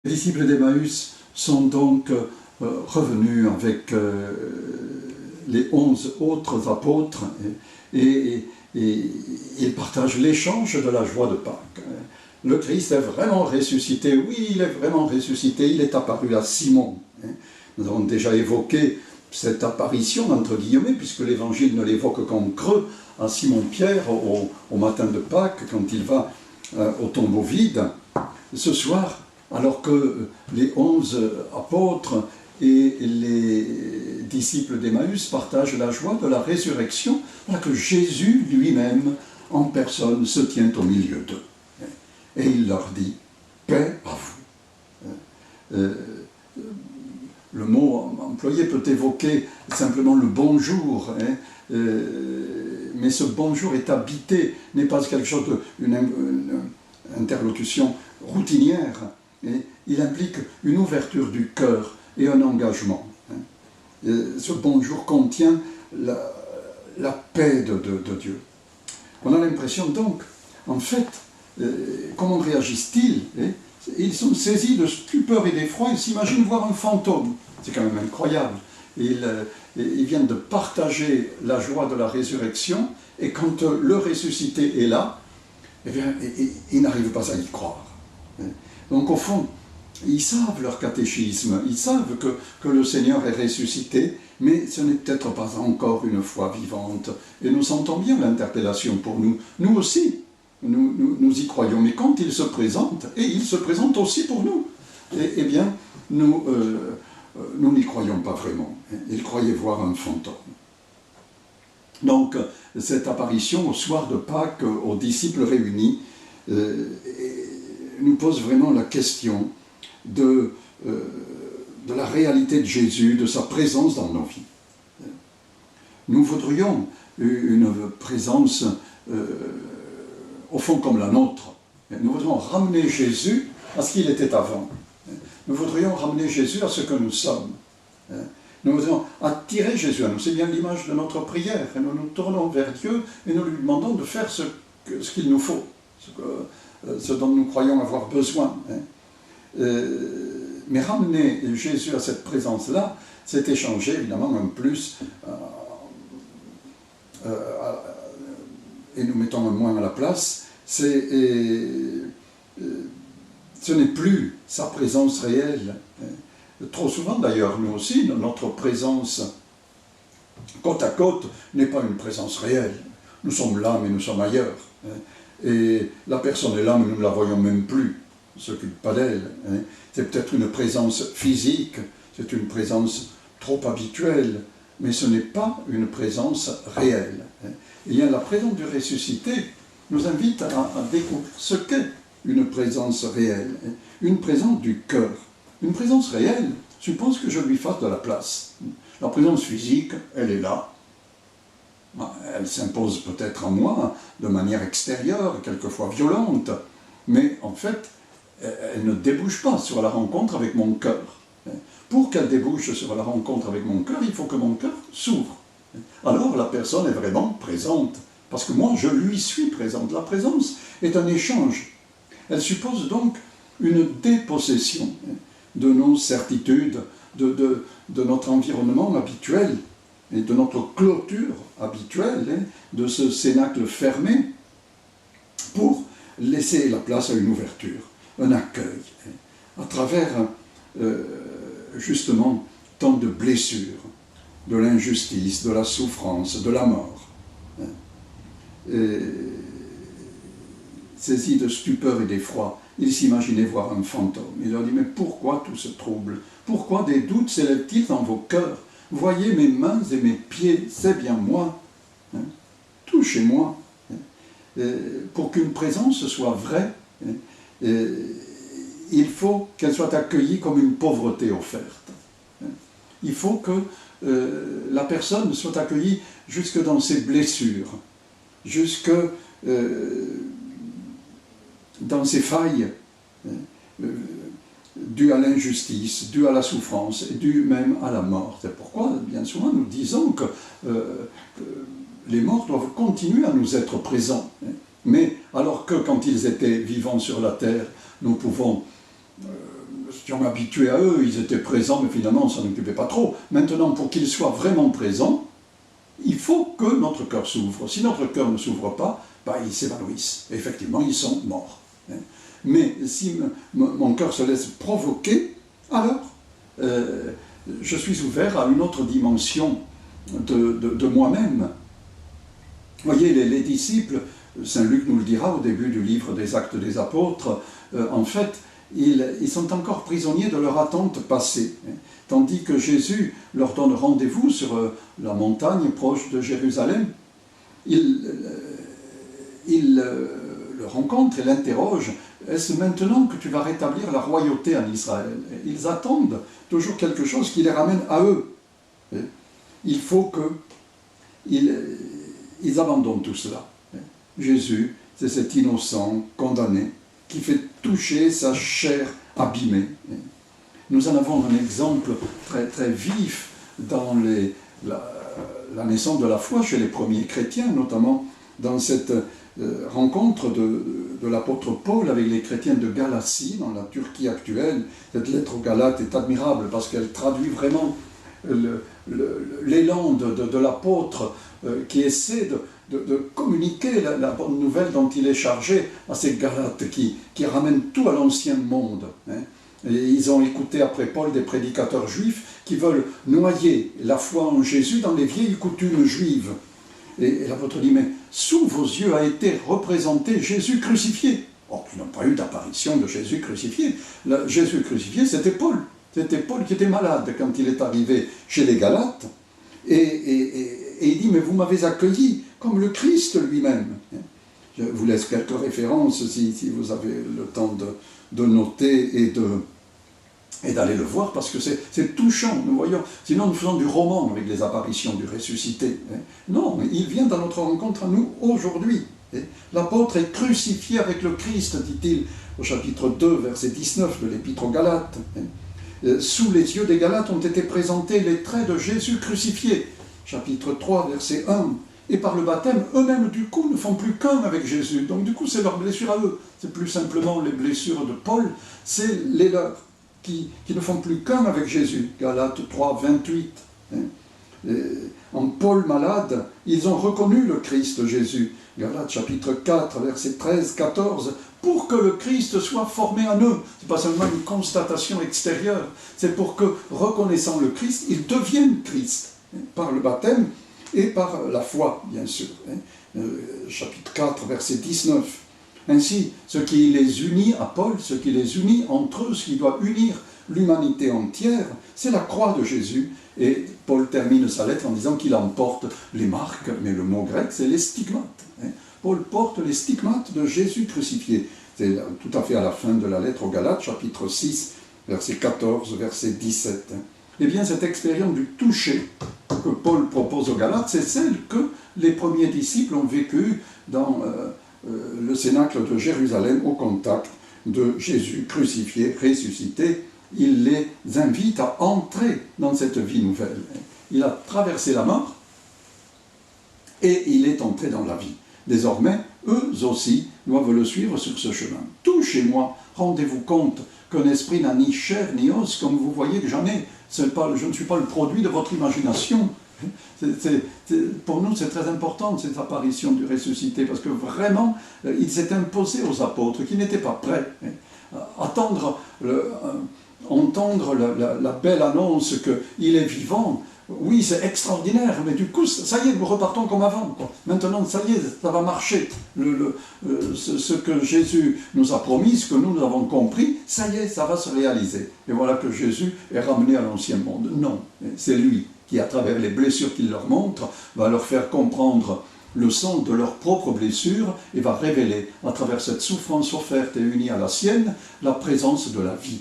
Les disciples d'Emmaüs sont donc revenus avec les 11 autres apôtres et ils partagent l'échange de la joie de Pâques. Le Christ est vraiment ressuscité, oui, il est vraiment ressuscité, il est apparu à Simon. Nous avons déjà évoqué cette apparition, entre guillemets, puisque l'Évangile ne l'évoque qu'en creux, à Simon-Pierre au matin de Pâques, quand il va au tombeau vide. Ce soir, alors que les 11 apôtres et les disciples d'Emmaüs partagent la joie de la résurrection, voilà que Jésus lui-même, en personne, se tient au milieu d'eux. Et il leur dit « Paix à vous ». Le mot employé peut évoquer simplement le bonjour, mais ce bonjour est habité, n'est pas quelque chose d'une interlocution routinière. Il implique une ouverture du cœur et un engagement. Ce bonjour contient la paix de Dieu. On a l'impression donc, en fait, comment réagissent-ils? Ils sont saisis de stupeur et d'effroi, ils s'imaginent voir un fantôme. C'est quand même incroyable. Ils viennent de partager la joie de la résurrection, et quand le ressuscité est là, eh bien, ils n'arrivent pas à y croire. Donc au fond, ils savent leur catéchisme, ils savent que le Seigneur est ressuscité, mais ce n'est peut-être pas encore une foi vivante. Et nous sentons bien l'interpellation pour nous. Nous aussi, nous y croyons, mais quand il se présente, et il se présente aussi pour nous, eh bien, nous n'y croyons pas vraiment. Ils croyaient voir un fantôme. Donc, cette apparition au soir de Pâques aux disciples réunis nous pose vraiment la question de la réalité de Jésus, de sa présence dans nos vies. Nous voudrions une présence au fond comme la nôtre. Nous voudrions ramener Jésus à ce qu'il était avant. Nous voudrions ramener Jésus à ce que nous sommes. Nous voudrions attirer Jésus à nous. C'est bien l'image de notre prière. Et nous nous tournons vers Dieu et nous lui demandons de faire ce qu'il nous faut, ce dont nous croyons avoir besoin. Mais ramener Jésus à cette présence-là, c'est échanger évidemment un plus et nous mettons un moins à la place. Ce n'est plus sa présence réelle. Trop souvent d'ailleurs, nous aussi, notre présence côte à côte n'est pas une présence réelle. Nous sommes là, mais nous sommes ailleurs. Et la personne est là, mais nous ne la voyons même plus. On ne s'occupe pas d'elle. C'est peut-être une présence physique, c'est une présence trop habituelle, mais ce n'est pas une présence réelle. Et la présence du ressuscité nous invite à découvrir ce qu'est une présence réelle, une présence du cœur. Une présence réelle suppose que je lui fasse de la place. La présence physique, elle est là. Elle s'impose peut-être en moi de manière extérieure, quelquefois violente, mais en fait, elle ne débouche pas sur la rencontre avec mon cœur. Pour qu'elle débouche sur la rencontre avec mon cœur, il faut que mon cœur s'ouvre. Alors la personne est vraiment présente, parce que moi je lui suis présente. La présence est un échange. Elle suppose donc une dépossession de nos certitudes, de notre environnement habituel, et de notre clôture habituelle, de ce cénacle fermé, pour laisser la place à une ouverture, un accueil, à travers justement tant de blessures, de l'injustice, de la souffrance, de la mort. Saisis de stupeur et d'effroi, il s'imaginait voir un fantôme. Il leur dit, mais pourquoi tout ce trouble? Pourquoi des doutes s'élèvent-ils dans vos cœurs? Voyez mes mains et mes pieds, c'est bien moi. Touchez-moi. Pour qu'une présence soit vraie, il faut qu'elle soit accueillie comme une pauvreté offerte. Il faut que la personne soit accueillie jusque dans ses blessures, jusque dans ses failles, dues à l'injustice, dues à la souffrance, et dues même à la mort. C'est pourquoi, bien souvent, nous disons que les morts doivent continuer à nous être présents. Mais alors que, quand ils étaient vivants sur la terre, nous pouvons étions habitués à eux, ils étaient présents, mais finalement on ne s'en occupait pas trop. Maintenant, pour qu'ils soient vraiment présents, il faut que notre cœur s'ouvre. Si notre cœur ne s'ouvre pas, ils s'évanouissent. Et effectivement, ils sont morts. Mais si mon cœur se laisse provoquer, alors je suis ouvert à une autre dimension de moi-même. Vous voyez, les disciples, Saint Luc nous le dira au début du livre des Actes des Apôtres, en fait, ils sont encore prisonniers de leur attente passée, tandis que Jésus leur donne rendez-vous sur la montagne proche de Jérusalem. Il le rencontre et l'interroge. Est-ce maintenant que tu vas rétablir la royauté en Israël? Ils attendent toujours quelque chose qui les ramène à eux. Il faut qu'ils abandonnent tout cela. Jésus, c'est cet innocent condamné qui fait toucher sa chair abîmée. Nous en avons un exemple très, très vif dans la naissance de la foi chez les premiers chrétiens, notamment dans cette rencontre de l'apôtre Paul avec les chrétiens de Galatie, dans la Turquie actuelle. Cette lettre aux Galates est admirable parce qu'elle traduit vraiment l'élan de l'apôtre qui essaie de communiquer la bonne nouvelle dont il est chargé à ces Galates qui ramènent tout à l'ancien monde. Et ils ont écouté après Paul des prédicateurs juifs qui veulent noyer la foi en Jésus dans les vieilles coutumes juives. Et l'apôtre dit, mais sous vos yeux a été représenté Jésus crucifié. Or, ils n'ont pas eu d'apparition de Jésus crucifié. Jésus crucifié, c'était Paul. C'était Paul qui était malade quand il est arrivé chez les Galates. Et il dit, mais vous m'avez accueilli comme le Christ lui-même. Je vous laisse quelques références si vous avez le temps de noter et d'aller le voir, parce que c'est touchant, nous voyons. Sinon, nous faisons du roman avec les apparitions du ressuscité. Non, mais il vient à notre rencontre à nous aujourd'hui. L'apôtre est crucifié avec le Christ, dit-il au chapitre 2, verset 19 de l'Épître aux Galates. Sous les yeux des Galates ont été présentés les traits de Jésus crucifié. Chapitre 3, verset 1. Et par le baptême, eux-mêmes, du coup, ne font plus qu'un avec Jésus. Donc, du coup, c'est leurs blessures à eux. C'est plus simplement les blessures de Paul, c'est les leurs, qui ne font plus qu'un avec Jésus. Galates 3, 28. En Paul malade, ils ont reconnu le Christ Jésus. Galates chapitre 4, verset 13, 14. Pour que le Christ soit formé en eux. Ce n'est pas seulement une constatation extérieure. C'est pour que, reconnaissant le Christ, ils deviennent Christ. Par le baptême et par la foi, bien sûr. Chapitre 4, verset 19. Ainsi, ce qui les unit à Paul, ce qui les unit entre eux, ce qui doit unir l'humanité entière, c'est la croix de Jésus. Et Paul termine sa lettre en disant qu'il emporte les marques, mais le mot grec, c'est les stigmates. Paul porte les stigmates de Jésus crucifié. C'est tout à fait à la fin de la lettre aux Galates, chapitre 6, verset 14, verset 17. Eh bien, cette expérience du toucher que Paul propose aux Galates, c'est celle que les premiers disciples ont vécue dans le cénacle de Jérusalem au contact de Jésus crucifié, ressuscité. Il les invite à entrer dans cette vie nouvelle. Il a traversé la mort et il est entré dans la vie. Désormais, eux aussi doivent le suivre sur ce chemin. Touchez-moi, rendez-vous compte qu'un esprit n'a ni chair ni os, comme vous voyez que j'en ai. Je ne suis pas le produit de votre imagination. Pour nous, c'est très important, cette apparition du ressuscité, parce que vraiment, il s'est imposé aux apôtres qui n'étaient pas prêts. Entendre la belle annonce qu'il est vivant, oui, c'est extraordinaire, mais du coup, ça y est, nous repartons comme avant. Maintenant, ça y est, ça va marcher. Ce que Jésus nous a promis, ce que nous avons compris, ça y est, ça va se réaliser. Et voilà que Jésus est ramené à l'ancien monde. Non, c'est lui qui, à travers les blessures qu'il leur montre, va leur faire comprendre le sens de leurs propres blessures et va révéler, à travers cette souffrance offerte et unie à la sienne, la présence de la vie.